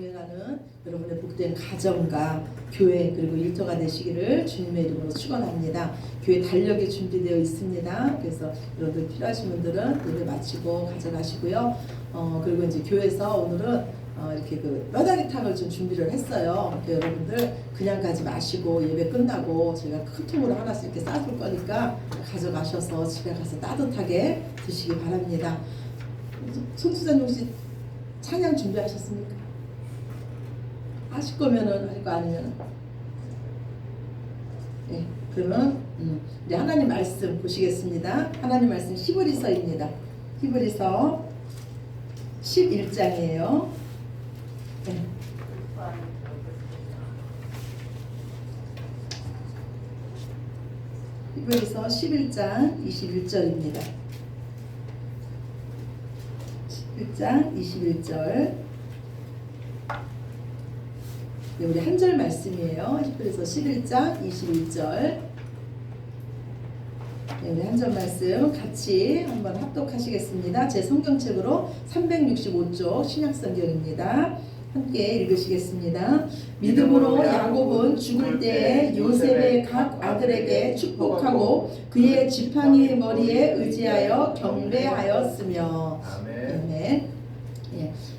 행하는 여러분의 복된 가정과 교회 그리고 일터가 되시기를 주님의 이름으로 축원합니다. 교회 달력이 준비되어 있습니다. 그래서 여러분들 필요하신 분들은 예배 마치고 가져가시고요. 그리고 이제 교회에서 오늘은 이렇게 그 뼈다귀탕을 좀 준비를 했어요. 여러분들 그냥 가지 마시고 예배 끝나고 제가 큰 통으로 하나씩 이렇게 싸줄 거니까 가져가셔서 집에 가서 따뜻하게 드시기 바랍니다. 손수자님 혹시 찬양 준비하셨습니까? 하실 거면은 할 거 아니면 네, 그러면 이제 하나님 말씀 보시겠습니다. 하나님 말씀 히브리서입니다. 히브리서 11장이에요. 네. 히브리서 11장 21절입니다. 11장 21절. 네, 우리 한 절 말씀이에요. 히브리서 11장 21절. 네, 우리 한 절 말씀 같이 한번 합독하시겠습니다. 제 성경책으로 365쪽 신약성경입니다. 함께 읽으시겠습니다. 믿음으로 야곱은 죽을 때 요셉의 각 아들에게 축복하고 그의 지팡이 머리에 의지하여 경배하였으며. 아멘.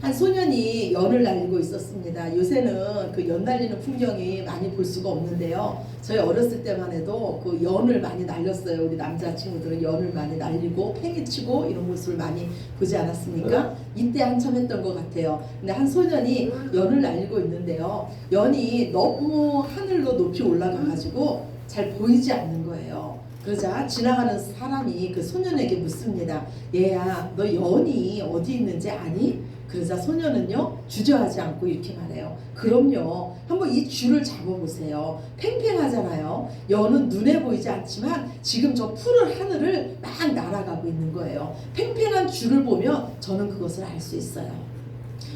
한 소년이 연을 날리고 있었습니다. 요새는 그 연 날리는 풍경이 많이 볼 수가 없는데요. 저희 어렸을 때만 해도 그 연을 많이 날렸어요. 우리 남자친구들은 연을 많이 날리고 팽이치고 이런 모습을 많이 보지 않았습니까? 이때 한참 했던 것 같아요. 근데 한 소년이 연을 날리고 있는데요. 연이 너무 하늘로 높이 올라가가지고 잘 보이지 않는 거예요. 그러자 지나가는 사람이 그 소년에게 묻습니다. 얘야, 너 연이 어디 있는지 아니? 그러자 소년은요 주저하지 않고 이렇게 말해요. 그럼요. 한번 이 줄을 잡아보세요. 팽팽하잖아요. 연은 눈에 보이지 않지만 지금 저 푸른 하늘을 막 날아가고 있는 거예요. 팽팽한 줄을 보면 저는 그것을 알 수 있어요.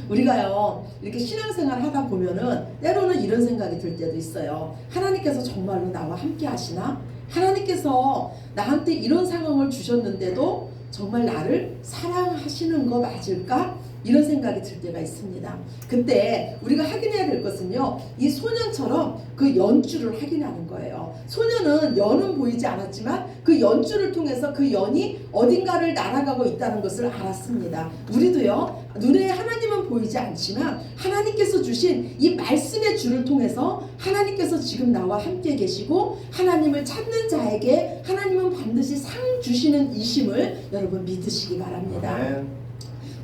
우리가요 이렇게 신앙생활 하다 보면은 때로는 이런 생각이 들 때도 있어요. 하나님께서 정말로 나와 함께 하시나? 하나님께서 나한테 이런 상황을 주셨는데도 정말 나를 사랑하시는 거 맞을까? 이런 생각이 들 때가 있습니다. 그때 우리가 확인해야 될 것은요, 이 소년처럼 그 연줄을 확인하는 거예요. 소년은 연은 보이지 않았지만 그 연줄을 통해서 그 연이 어딘가를 날아가고 있다는 것을 알았습니다. 우리도요, 눈에 하나님은 보이지 않지만 하나님께서 주신 이 말씀의 줄을 통해서 하나님께서 지금 나와 함께 계시고 하나님을 찾는 자에게 하나님은 반드시 상 주시는 이심을 여러분 믿으시기 바랍니다.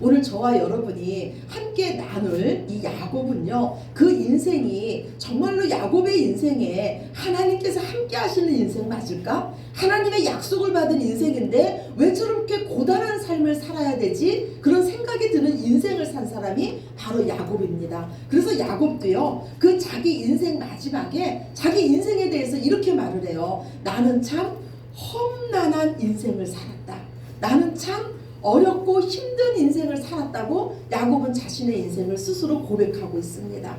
오늘 저와 여러분이 함께 나눌 이 야곱은요, 그 인생이 정말로 야곱의 인생에 하나님께서 함께 하시는 인생 맞을까? 하나님의 약속을 받은 인생인데 왜 저렇게 고단한 삶을 살아야 되지? 그런 생각이 드는 인생을 산 사람이 바로 야곱입니다. 그래서 야곱도요, 그 자기 인생 마지막에 자기 인생에 대해서 이렇게 말을 해요. 나는 참 험난한 인생을 살았다. 나는 참 어렵고 힘든 인생을 살았다고 야곱은 자신의 인생을 스스로 고백하고 있습니다.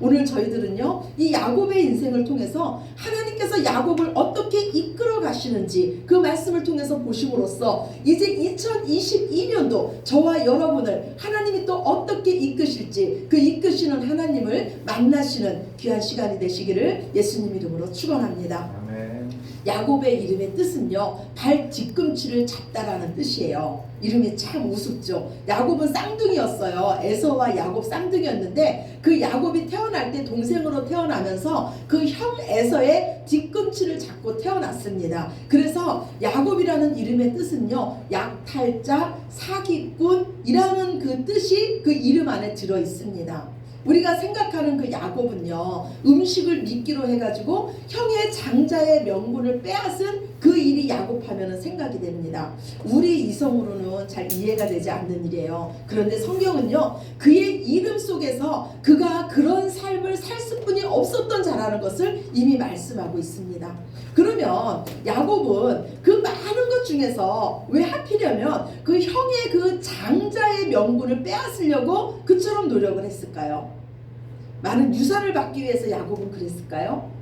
오늘 저희들은요, 이 야곱의 인생을 통해서 하나님께서 야곱을 어떻게 이끌어 가시는지 그 말씀을 통해서 보심으로써 이제 2022년도 저와 여러분을 하나님이 또 어떻게 이끄실지 그 이끄시는 하나님을 만나시는 귀한 시간이 되시기를 예수님 이름으로 축원합니다. 아멘. 야곱의 이름의 뜻은요, 발 뒤꿈치를 잡다라는 뜻이에요. 이름이 참 우습죠. 야곱은 쌍둥이였어요. 에서와 야곱 쌍둥이였는데 그 야곱이 태어날 때 동생으로 태어나면서 그 형 에서의 뒤꿈치를 잡고 태어났습니다. 그래서 야곱이라는 이름의 뜻은요, 약탈자, 사기꾼이라는 그 뜻이 그 이름 안에 들어 있습니다. 우리가 생각하는 그 야곱은요, 음식을 미끼로 해가지고 형의 장자의 명분을 빼앗은 그 일이 야곱하면 생각이 됩니다. 우리 이성으로는 잘 이해가 되지 않는 일이에요. 그런데 성경은요, 그의 이름 속에서 그가 그런 삶을 살 수뿐이 없었던 자라는 것을 이미 말씀하고 있습니다. 그러면 야곱은 그 많은 것 중에서 왜 하필이면 그 형의 그 장자의 명분을 빼앗으려고 그처럼 노력을 했을까요? 많은 유산을 받기 위해서 야곱은 그랬을까요?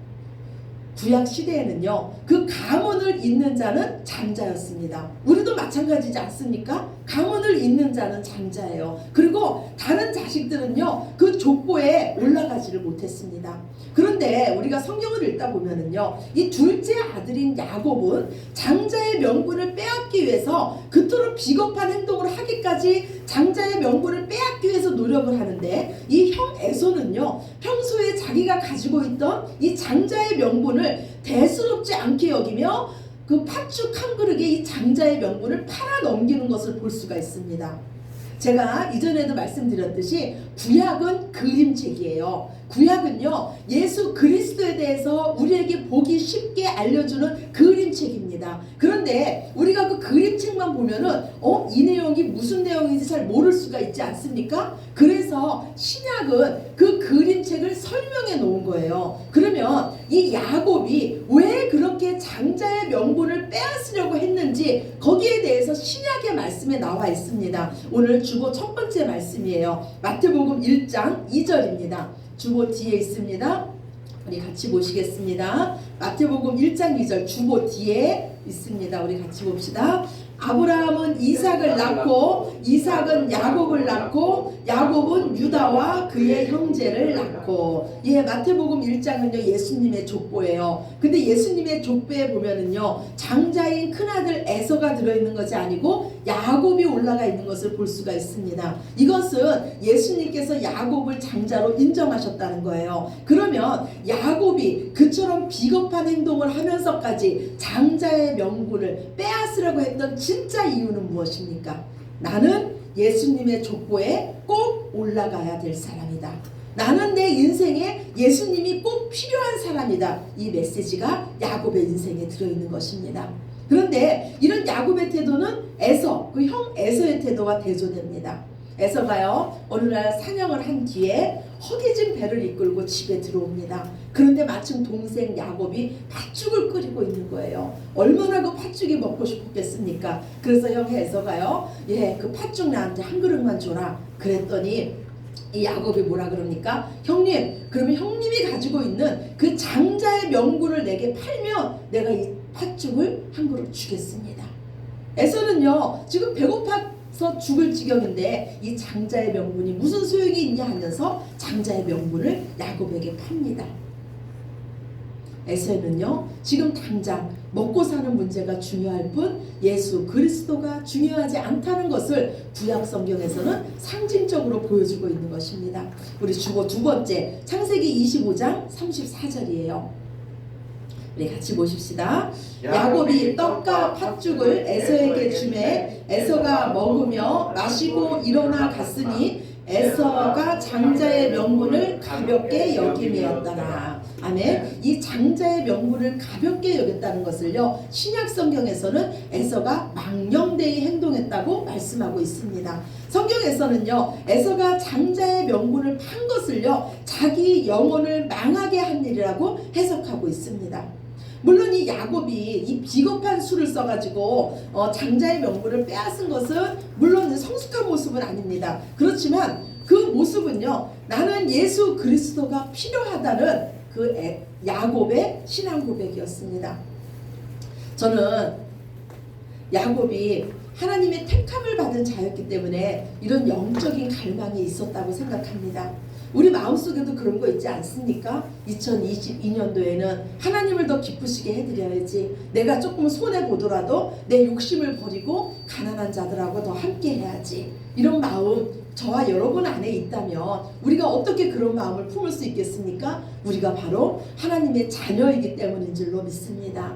구약 시대에는요, 그 가문을 잇는 자는 장자였습니다. 우리도 마찬가지지 않습니까? 가문을 잇는 자는 장자예요. 그리고 다른 자식들은요, 그 족보에 올라가지를 못했습니다. 그런데 우리가 성경을 읽다 보면은요, 이 둘째 아들인 야곱은 장자의 명분을 빼앗기 위해서 그토록 비겁한 행동을 하기까지 장자의 명분을 빼앗기 위해서 노력을 하는데, 이 형 에서는요, 평소에 자기가 가지고 있던 이 장자의 명분을 대수롭지 않게 여기며 그 팥죽 한 그릇에 이 장자의 명분을 팔아 넘기는 것을 볼 수가 있습니다. 제가 이전에도 말씀드렸듯이 구약은 그림책이에요. 구약은요, 예수 그리스도에 대해서 우리에게 보기 쉽게 알려주는 그림책입니다. 그런데 우리가 그 그림책만 보면은 이 내용이 무슨 내용인지 잘 모를 수가 있지 않습니까? 그래서 신약은 그 그림책을 설명해 놓은 거예요. 그러면 이 야곱이 왜 그렇게 장자의 명분을 빼앗으려고 했는지 거기에 대해서 신약의 말씀에 나와 있습니다. 오늘 주보 첫 번째 말씀이에요. 마태복음 1장 2절입니다. 주보 뒤에 있습니다. 우리 같이 보시겠습니다. 마태복음 1장 2절 주보 뒤에 있습니다. 우리 같이 봅시다. 아브라함은 이삭을 낳고 이삭은 야곱을 낳고 야곱은 유다와 그의 형제를 낳고. 예, 마태복음 1장은요 예수님의 족보예요. 근데 예수님의 족보에 보면은요 장자인 큰아들 에서가 들어있는 것이 아니고 야곱이 올라가 있는 것을 볼 수가 있습니다. 이것은 예수님께서 야곱을 장자로 인정하셨다는 거예요. 그러면 야곱이 그처럼 비겁한 행동을 하면서까지 장자의 명분을 빼앗으려고 했던 진짜 이유는 무엇입니까? 나는 예수님의 족보에 꼭 올라가야 될 사람이다. 나는 내 인생에 예수님이 꼭 필요한 사람이다. 이 메시지가 야곱의 인생에 들어있는 것입니다. 그런데 이런 야곱의 태도는 에서, 그 형 에서의 태도와 대조됩니다. 에서가요 어느 날 사냥을 한 뒤에 허기진 배를 이끌고 집에 들어옵니다. 그런데 마침 동생 야곱이 팥죽을 끓이고 있는 거예요. 얼마나 그 팥죽이 먹고 싶었겠습니까? 그래서 형 에서가요, 그 팥죽 나한테 한 그릇만 줘라. 그랬더니 이 야곱이 뭐라 그럽니까? 형님, 그러면 형님이 가지고 있는 그 장자의 명분을 내게 팔면 내가 이 팥죽을 한 그릇 주겠습니다. 에서는요 지금 배고파서 죽을 지경인데 이 장자의 명분이 무슨 소용이 있냐 하면서 장자의 명분을 야곱에게 팝니다. 에서는요 지금 당장 먹고 사는 문제가 중요할 뿐 예수 그리스도가 중요하지 않다는 것을 구약 성경에서는 상징적으로 보여주고 있는 것입니다. 우리 주보 두 번째 창세기 25장 34절이에요. 우리 같이 보십시다. 야곱이 떡과 팥죽을 에서에게 주매 에서가 먹으며 마시고 일어나 갔으니 에서가 장자의 명분을 가볍게 여김이었더라. 아멘. 이 장자의 명분을 가볍게 여겼다는 것을요 신약 성경에서는 에서가 망령되이 행동했다고 말씀하고 있습니다. 성경에서는요 에서가 장자의 명분을 판 것을요 자기 영혼을 망하게 한 일이라고 해석하고 있습니다. 물론 이 야곱이 이 비겁한 수를 써가지고 장자의 명분을 빼앗은 것은 물론 성숙한 모습은 아닙니다. 그렇지만 그 모습은요 나는 예수 그리스도가 필요하다는 그 야곱의 신앙 고백이었습니다. 저는 야곱이 하나님의 택함을 받은 자였기 때문에 이런 영적인 갈망이 있었다고 생각합니다. 우리 마음속에도 그런 거 있지 않습니까? 2022년도에는 하나님을 더 기쁘시게 해드려야지, 내가 조금 손해보더라도 내 욕심을 버리고 가난한 자들하고 더 함께 해야지, 이런 마음 저와 여러분 안에 있다면 우리가 어떻게 그런 마음을 품을 수 있겠습니까? 우리가 바로 하나님의 자녀이기 때문인 줄로 믿습니다.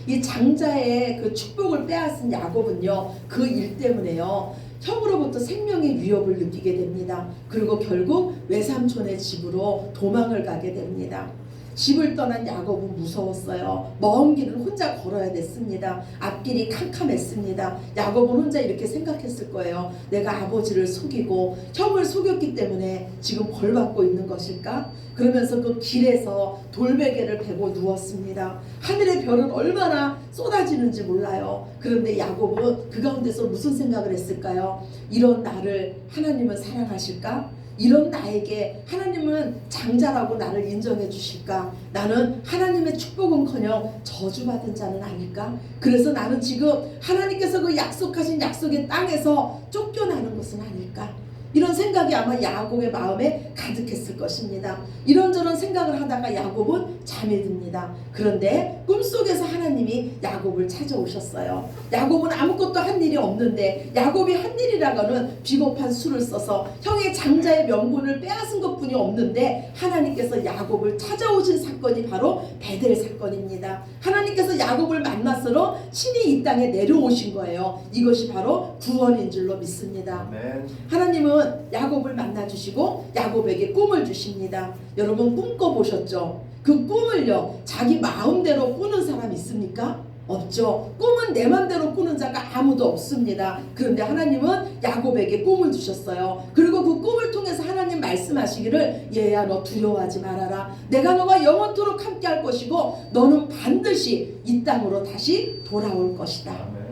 이 장자의 그 축복을 빼앗은 야곱은요 그 일 때문에요 형으로부터 생명의 위협을 느끼게 됩니다. 그리고 결국 외삼촌의 집으로 도망을 가게 됩니다. 집을 떠난 야곱은 무서웠어요. 먼 길을 혼자 걸어야 됐습니다. 앞길이 캄캄했습니다. 야곱은 혼자 이렇게 생각했을 거예요. 내가 아버지를 속이고 형을 속였기 때문에 지금 벌 받고 있는 것일까? 그러면서 그 길에서 돌베개를 베고 누웠습니다. 하늘의 별은 얼마나 쏟아지는지 몰라요. 그런데 야곱은 그 가운데서 무슨 생각을 했을까요? 이런 나를 하나님은 사랑하실까? 이런 나에게 하나님은 장자라고 나를 인정해 주실까? 나는 하나님의 축복은커녕 저주받은 자는 아닐까? 그래서 나는 지금 하나님께서 그 약속하신 약속의 땅에서 쫓겨나는 것은 아닐까? 이런 생각이 아마 야곱의 마음에 가득했을 것입니다. 이런저런 생각을 하다가 야곱은 잠이 듭니다. 그런데 꿈속에서 하나님이 야곱을 찾아오셨어요. 야곱은 아무것도 한 일이 없는데, 야곱이 한 일이라고는 비겁한 수를 써서 형의 장자의 명분을 빼앗은 것뿐이 없는데, 하나님께서 야곱을 찾아오신 사건이 바로 베델 사건입니다. 하나님께서 야곱을 만나서로 신이 이 땅에 내려오신 거예요. 이것이 바로 구원인 줄로 믿습니다. 아멘. 하나님은 야곱을 만나주시고 야곱에게 꿈을 주십니다. 여러분 꿈 꿔보셨죠? 그 꿈을요 자기 마음대로 꾸는 사람 있습니까? 없죠. 꿈은 내 맘대로 꾸는 자가 아무도 없습니다. 그런데 하나님은 야곱에게 꿈을 주셨어요. 그리고 그 꿈을 통해서 하나님 말씀하시기를, 얘야 너 두려워하지 말아라. 내가 너와 영원토록 함께 할 것이고 너는 반드시 이 땅으로 다시 돌아올 것이다. 아멘.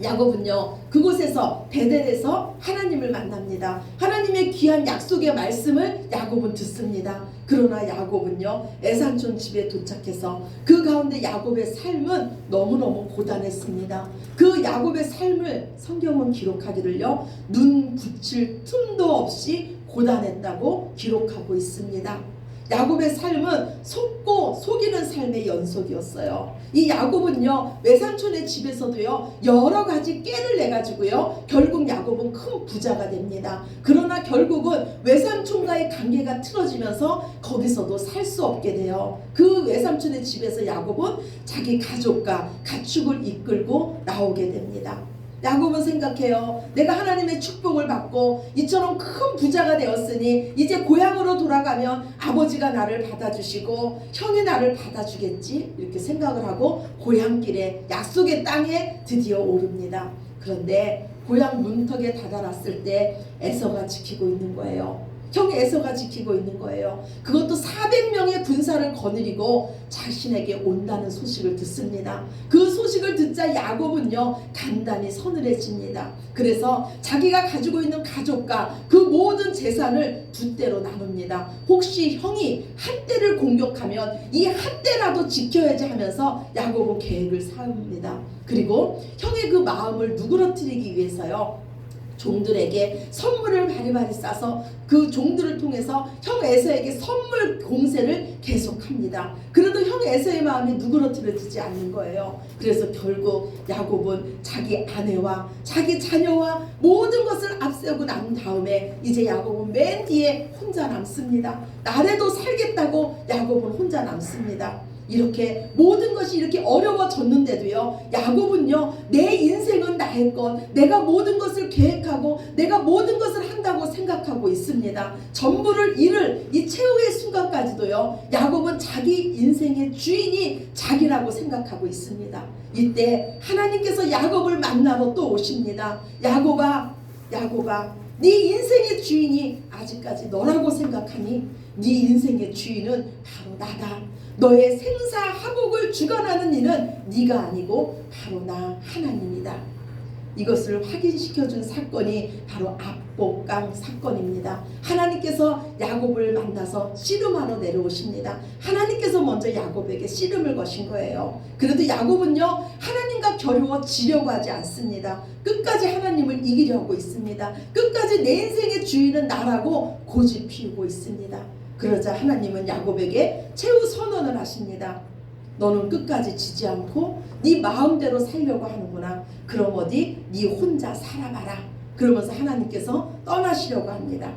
야곱은요 그곳에서 베델에서 하나님을 만납니다. 하나님의 귀한 약속의 말씀을 야곱은 듣습니다. 그러나 야곱은요 에산촌 집에 도착해서 그 가운데 야곱의 삶은 너무너무 고단했습니다. 그 야곱의 삶을 성경은 기록하기를요 눈 붙일 틈도 없이 고단했다고 기록하고 있습니다. 야곱의 삶은 속고 속이는 삶의 연속이었어요. 이 야곱은요 외삼촌의 집에서도요 여러 가지 깨를 내가지고요 결국 야곱은 큰 부자가 됩니다. 그러나 결국은 외삼촌과의 관계가 틀어지면서 거기서도 살 수 없게 돼요. 그 외삼촌의 집에서 야곱은 자기 가족과 가축을 이끌고 나오게 됩니다. 야곱은 생각해요. 내가 하나님의 축복을 받고 이처럼 큰 부자가 되었으니 이제 고향으로 돌아가면 아버지가 나를 받아주시고 형이 나를 받아주겠지, 이렇게 생각을 하고 고향길에 약속의 땅에 드디어 오릅니다. 그런데 고향 문턱에 다다랐을 때 에서가 지키고 있는 거예요. 형 에서가 지키고 있는 거예요. 그것도 400명의 군사를 거느리고 자신에게 온다는 소식을 듣습니다. 그 소식을 듣자 야곱은요 간단히 서늘해집니다. 그래서 자기가 가지고 있는 가족과 그 모든 재산을 두 대로 나눕니다. 혹시 형이 한 대를 공격하면 이 한 대라도 지켜야지 하면서 야곱은 계획을 세웁니다. 그리고 형의 그 마음을 누그러뜨리기 위해서요 종들에게 선물을 바리바리 싸서 그 종들을 통해서 형 에서에게 선물 공세를 계속합니다. 그래도 형 에서의 마음이 누그러뜨려지지 않는 거예요. 그래서 결국 야곱은 자기 아내와 자기 자녀와 모든 것을 앞세우고 난 다음에 이제 야곱은 맨 뒤에 혼자 남습니다. 나래도 살겠다고 야곱은 혼자 남습니다. 이렇게 모든 것이 이렇게 어려워졌는데도요 야곱은요 내 인생은 나의 것, 내가 모든 것을 계획하고 내가 모든 것을 한다고 생각하고 있습니다. 전부를 잃을 이 최후의 순간까지도요 야곱은 자기 인생의 주인이 자기라고 생각하고 있습니다. 이때 하나님께서 야곱을 만나러 또 오십니다. 야곱아 네 인생의 주인이 아직까지 너라고 생각하니? 네 인생의 주인은 바로 나다. 너의 생사하복을 주관하는 이는 네가 아니고 바로 나 하나님이다. 이것을 확인시켜준 사건이 바로 압복강 사건입니다. 하나님께서 야곱을 만나서 씨름하러 내려오십니다. 하나님께서 먼저 야곱에게 씨름을 거신 거예요. 그래도 야곱은요 하나님과 겨루어지려고 하지 않습니다. 끝까지 하나님을 이기려 하고 있습니다. 끝까지 내 인생의 주인은 나라고 고집 피우고 있습니다. 그러자 하나님은 야곱에게 최후 선언을 하십니다. 너는 끝까지 지지 않고 네 마음대로 살려고 하는구나. 그럼 어디 네 혼자 살아봐라. 그러면서 하나님께서 떠나시려고 합니다.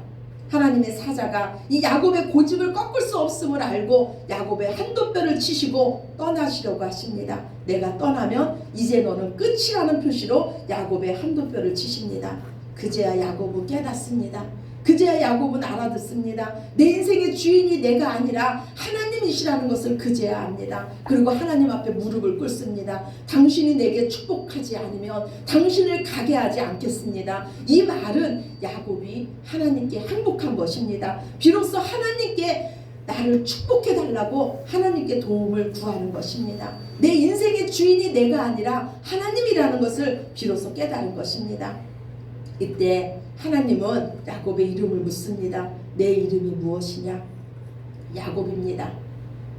하나님의 사자가 이 야곱의 고집을 꺾을 수 없음을 알고 야곱의 한도뼈를 치시고 떠나시려고 하십니다. 내가 떠나면 이제 너는 끝이라는 표시로 야곱의 한도뼈를 치십니다. 그제야 야곱은 깨닫습니다. 그제야 야곱은 알아듣습니다. 내 인생의 주인이 내가 아니라 하나님이시라는 것을 그제야 압니다. 그리고 하나님 앞에 무릎을 꿇습니다. 당신이 내게 축복하지 않으면 당신을 가게 하지 않겠습니다. 이 말은 야곱이 하나님께 항복한 것입니다. 비로소 하나님께 나를 축복해달라고 하나님께 도움을 구하는 것입니다. 내 인생의 주인이 내가 아니라 하나님이라는 것을 비로소 깨달은 것입니다. 이때 하나님은 야곱의 이름을 묻습니다. 내 이름이 무엇이냐? 야곱입니다.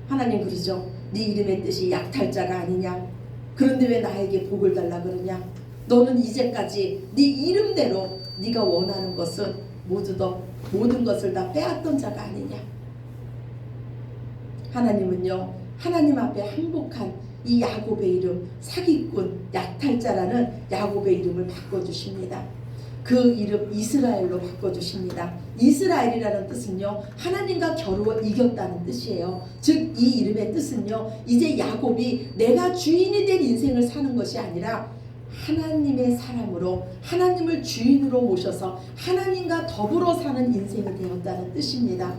하나님 그러죠. 네 이름의 뜻이 약탈자가 아니냐? 그런데 왜 나에게 복을 달라 그러냐? 너는 이제까지 네 이름대로 네가 원하는 것은 모든 것을 다 빼앗던 자가 아니냐? 하나님은요, 하나님 앞에 항복한 이 야곱의 이름, 사기꾼, 약탈자라는 야곱의 이름을 바꿔주십니다. 그 이름 이스라엘로 바꿔주십니다. 이스라엘이라는 뜻은요, 하나님과 겨루어 이겼다는 뜻이에요. 즉 이 이름의 뜻은요, 이제 야곱이 내가 주인이 될 인생을 사는 것이 아니라 하나님의 사람으로, 하나님을 주인으로 모셔서 하나님과 더불어 사는 인생이 되었다는 뜻입니다.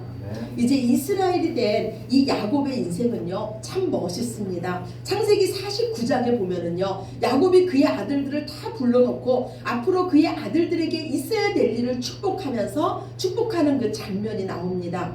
이제 이스라엘이 된 이 야곱의 인생은요, 참 멋있습니다. 창세기 49장에 보면은요, 야곱이 그의 아들들을 다 불러놓고 앞으로 그의 아들들에게 있어야 될 일을 축복하는 그 장면이 나옵니다.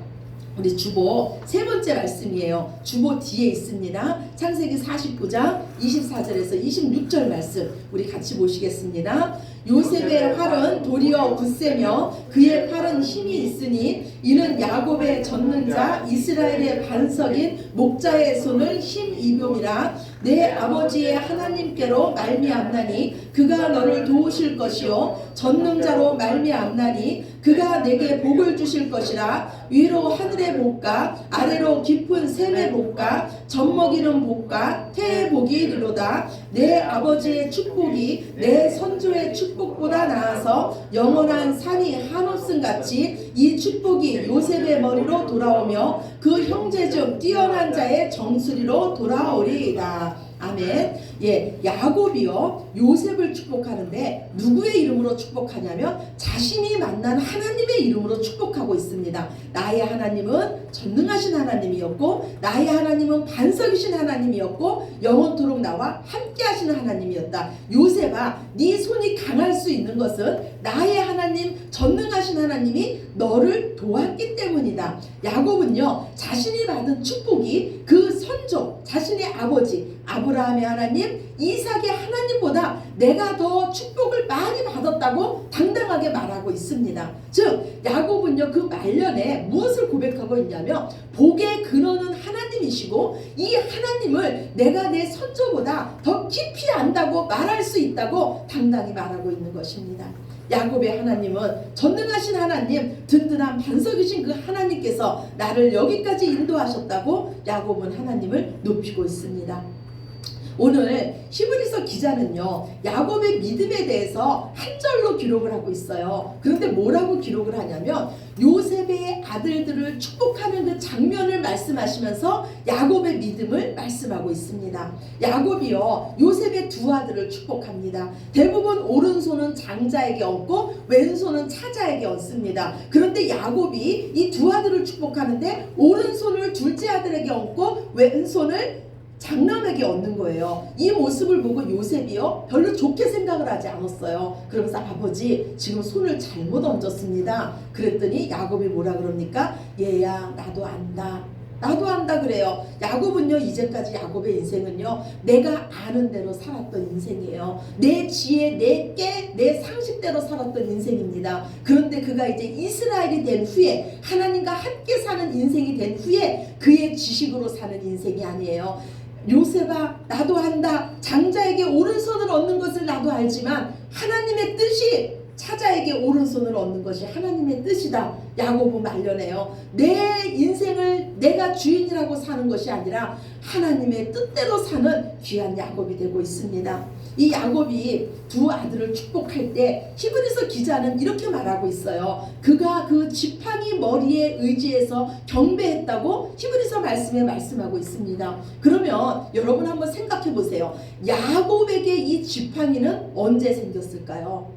우리 주보 세 번째 말씀이에요. 주보 뒤에 있습니다. 창세기 49장 24절에서 26절 말씀 우리 같이 보시겠습니다. 요셉의 팔은 도리어 굳세며 그의 팔은 힘이 있으니 이는 야곱의 젖는자 이스라엘의 반석인 목자의 손을 힘입음이라. 내 아버지의 하나님께로 말미암나니 그가 너를 도우실 것이요 전능자로 말미암나니 그가 내게 복을 주실 것이라. 위로 하늘의 복과 아래로 깊은 샘의 복과 젖먹이는 복과 태의 복이 이르로다. 내 아버지의 축복이 내 선조의 축복보다 나아서 영원한 산이 한없음 같이 이 축복이 요셉의 머리로 돌아오며 그 형제 중 뛰어난 자의 정수리로 돌아오리이다. 아멘. 예, 야곱이요 요셉을 축복하는데 누구의 이름으로 축복하냐면 자신이 만난 하나님의 이름으로 축복하고 있습니다. 나의 하나님은 전능하신 하나님이었고 나의 하나님은 반석이신 하나님이었고 영원토록 나와 함께하시는 하나님이었다. 요셉아, 네 손이 강할 수 있는 것은 나의 하나님 전능하신 하나님이 너를 도왔기 때문이다. 야곱은요 자신이 받은 축복이 그 선조 자신의 아버지 아브라함의 하나님 이삭의 하나님보다 내가 더 축복을 많이 받았다고 당당하게 말하고 있습니다. 즉 야곱은요 그 말년에 무엇을 고백하고 있냐면 복의 근원은 하나님이시고 이 하나님을 내가 내 선조보다 더 깊이 안다고 말할 수 있다고 당당히 말하고 있는 것입니다. 야곱의 하나님은 전능하신 하나님, 든든한 반석이신 그 하나님께서 나를 여기까지 인도하셨다고 야곱은 하나님을 높이고 있습니다. 오늘 히브리서 기자는요 야곱의 믿음에 대해서 한 절로 기록을 하고 있어요. 그런데 뭐라고 기록을 하냐면 요셉의 아들들을 축복하는 그 장면을 말씀하시면서 야곱의 믿음을 말씀하고 있습니다. 야곱이요 요셉의 두 아들을 축복합니다. 대부분 오른손은 장자에게 얹고 왼손은 차자에게 얹습니다. 그런데 야곱이 이 두 아들을 축복하는데 오른손을 둘째 아들에게 얹고 왼손을 장남에게 얻는 거예요. 이 모습을 보고 요셉이요 별로 좋게 생각을 하지 않았어요. 그러면서 아버지 지금 손을 잘못 얹었습니다. 그랬더니 야곱이 뭐라 그럽니까? 얘야 나도 안다. 나도 안다 그래요. 야곱은요 이제까지 야곱의 인생은요 내가 아는 대로 살았던 인생이에요. 내 지혜 내 상식대로 살았던 인생입니다. 그런데 그가 이제 이스라엘이 된 후에 하나님과 함께 사는 인생이 된 후에 그의 지식으로 사는 인생이 아니에요. 요셉아 나도 안다. 장자에게 오른손을 얻는 것을 나도 알지만 하나님의 뜻이 차자에게 오른손을 얻는 것이 하나님의 뜻이다. 야곱은 말려내요. 내 인생을 내가 주인이라고 사는 것이 아니라 하나님의 뜻대로 사는 귀한 야곱이 되고 있습니다. 이 야곱이 두 아들을 축복할 때 히브리서 기자는 이렇게 말하고 있어요. 그가 그 지팡이 머리에 의지해서 경배했다고 히브리서 말씀에 말씀하고 있습니다. 그러면 여러분 한번 생각해 보세요. 야곱에게 이 지팡이는 언제 생겼을까요?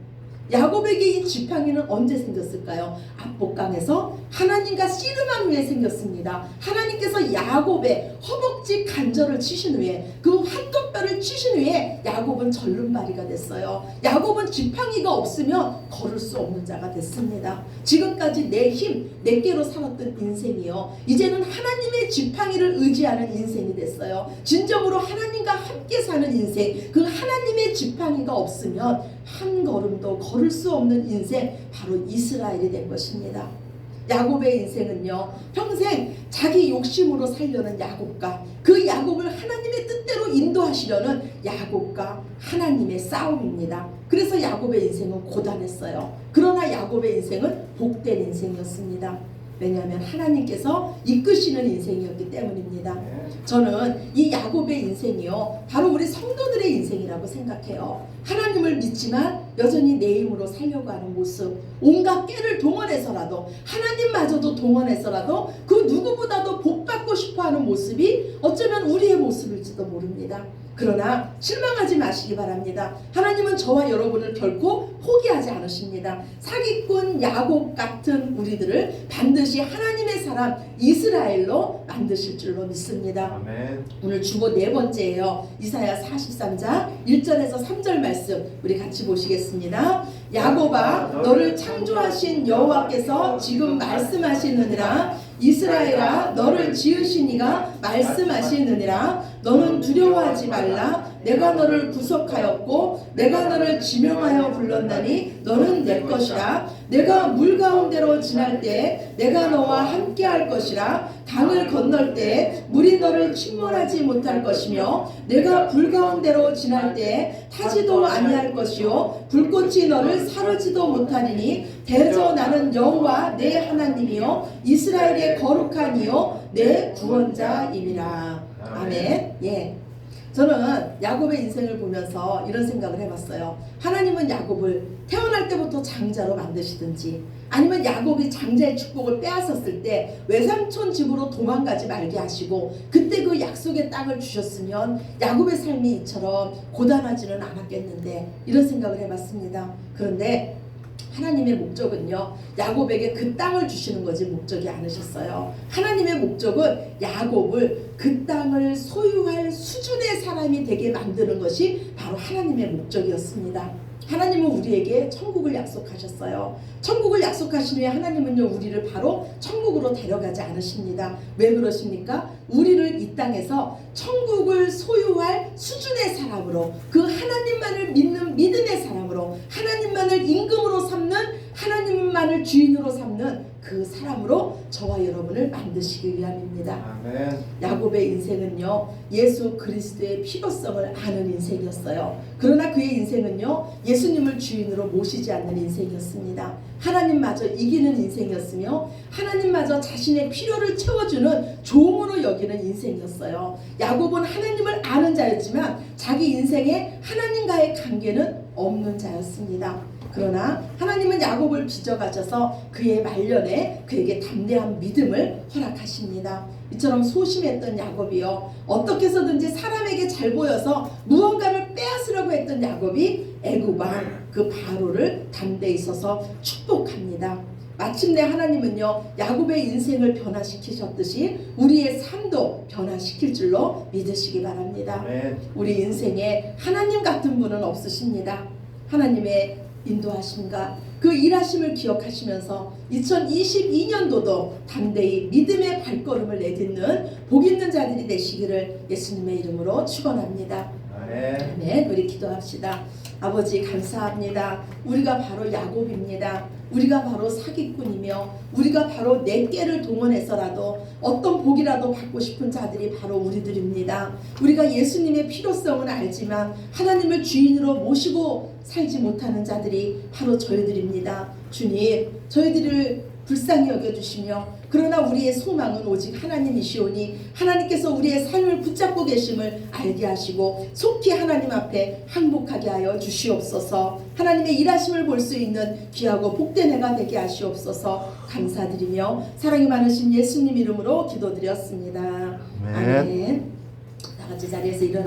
야곱에게 이 지팡이는 언제 생겼을까요? 압복강에서 하나님과 씨름한 후에 생겼습니다. 하나님께서 야곱의 허벅지 간절을 치신 후에 그 한뼘뼈를 치신 후에 야곱은 절름발이가 됐어요. 야곱은 지팡이가 없으면 걸을 수 없는 자가 됐습니다. 지금까지 내 힘, 내 깨로 살았던 인생이요 이제는 하나님의 지팡이를 의지하는 인생이 됐어요. 진정으로 하나님과 함께 사는 인생, 그 하나님의 지팡이가 없으면 한 걸음도 걸을 수 없는 인생, 바로 이스라엘이 된 것입니다. 야곱의 인생은요, 평생 자기 욕심으로 살려는 야곱과 그 야곱을 하나님의 뜻대로 인도하시려는 야곱과 하나님의 싸움입니다. 그래서 야곱의 인생은 고단했어요. 그러나 야곱의 인생은 복된 인생이었습니다. 왜냐하면 하나님께서 이끄시는 인생이었기 때문입니다. 저는 이 야곱의 인생이요, 바로 우리 성도들의 인생이라고 생각해요. 하나님을 믿지만 여전히 내 힘으로 살려고 하는 모습, 온갖 깨를 동원해서라도, 하나님마저도 동원해서라도 그 누구보다도 복받고 싶어하는 모습이 어쩌면 우리의 모습일지도 모릅니다. 그러나 실망하지 마시기 바랍니다. 하나님은 저와 여러분을 결코 포기하지 않으십니다. 사기꾼 야곱 같은 우리들을 반드시 하나님의 사람 이스라엘로 만드실 줄로 믿습니다. 아멘. 오늘 주보 네 번째예요. 이사야 43장 1절에서 3절 말씀 우리 같이 보시겠습니다. 야곱아, 너를 창조하신 여호와께서 지금 말씀하시느니라. 이스라엘아, 너를 지으신 이가 말씀하시느니라. 너는 두려워하지 말라. 내가 너를 구속하였고 내가 너를 지명하여 불렀나니 너는 내 것이라. 내가 물 가운데로 지날 때 내가 너와 함께 할 것이라. 강을 건널 때 물이 너를 침몰하지 못할 것이며 내가 불 가운데로 지날 때 타지도 아니할 것이요 불꽃이 너를 사르지도 못하리니 대저 나는 여호와 내 하나님이요 이스라엘의 거룩한 이요 내 구원자임이라. 아멘. 예. 저는 야곱의 인생을 보면서 이런 생각을 해봤어요. 하나님은 야곱을 태어날 때부터 장자로 만드시든지, 아니면 야곱이 장자의 축복을 빼앗았을 때 외삼촌 집으로 도망가지 말게 하시고 그때 그 약속의 땅을 주셨으면 야곱의 삶이 이처럼 고단하지는 않았겠는데, 이런 생각을 해봤습니다. 그런데 하나님의 목적은요, 야곱에게 그 땅을 주시는 거지 목적이 않으셨어요. 하나님의 목적은 야곱을 그 땅을 소유할 수준의 사람이 되게 만드는 것이 바로 하나님의 목적이었습니다. 하나님은 우리에게 천국을 약속하셨어요. 천국을 약속하신 후에 하나님은요, 우리를 바로 천국으로 데려가지 않으십니다. 왜 그러십니까? 우리를 이 땅에서 천국을 소유할 수준의 사람으로, 그 하나님만을 믿는 믿음의 사람으로, 하나님만을 임금으로 삼는, 하나님만을 주인으로 삼는 그 사람으로 저와 여러분을 만드시기 위함입니다. 아멘. 야곱의 인생은요, 예수 그리스도의 필요성을 아는 인생이었어요. 그러나 그의 인생은요, 예수님을 주인으로 모시지 않는 인생이었습니다. 하나님마저 이기는 인생이었으며 하나님마저 자신의 필요를 채워주는 종으로 여기는 인생이었어요. 야곱은 하나님을 아는 자였지만 자기 인생에 하나님과의 관계는 없는 자였습니다. 그러나 하나님은 야곱을 빚어가셔서 그의 말년에 그에게 담대한 믿음을 허락하십니다. 이처럼 소심했던 야곱이요, 어떻게 해서든지 사람에게 잘 보여서 무언가를 빼앗으려고 했던 야곱이 애굽 왕 그 바로를 담대히 서서 축복합니다. 마침내 하나님은요, 야곱의 인생을 변화시키셨듯이 우리의 삶도 변화시킬 줄로 믿으시기 바랍니다. 아멘. 우리 인생에 하나님 같은 분은 없으십니다. 하나님의 인도하심과 그 일하심을 기억하시면서 2022년도도 담대히 믿음의 발걸음을 내딛는 복 있는 자들이 되시기를 예수님의 이름으로 축원합니다. 아멘. 우리 기도합시다. 아버지, 감사합니다. 우리가 바로 야곱입니다. 우리가 바로 사기꾼이며 우리가 바로 내 깨를 동원해서라도 어떤 복이라도 받고 싶은 자들이 바로 우리들입니다. 우리가 예수님의 필요성은 알지만 하나님을 주인으로 모시고 살지 못하는 자들이 바로 저희들입니다. 주님, 저희들을 불쌍히 여겨주시며, 그러나 우리의 소망은 오직 하나님이시오니 하나님께서 우리의 삶을 붙잡고 계심을 알게 하시고 속히 하나님 앞에 항복하게 하여 주시옵소서. 하나님의 일하심을 볼 수 있는 귀하고 복된 해가 되게 하시옵소서. 감사드리며 사랑이 많으신 예수님 이름으로 기도드렸습니다. 아멘. 다 같이 자리에서 일어나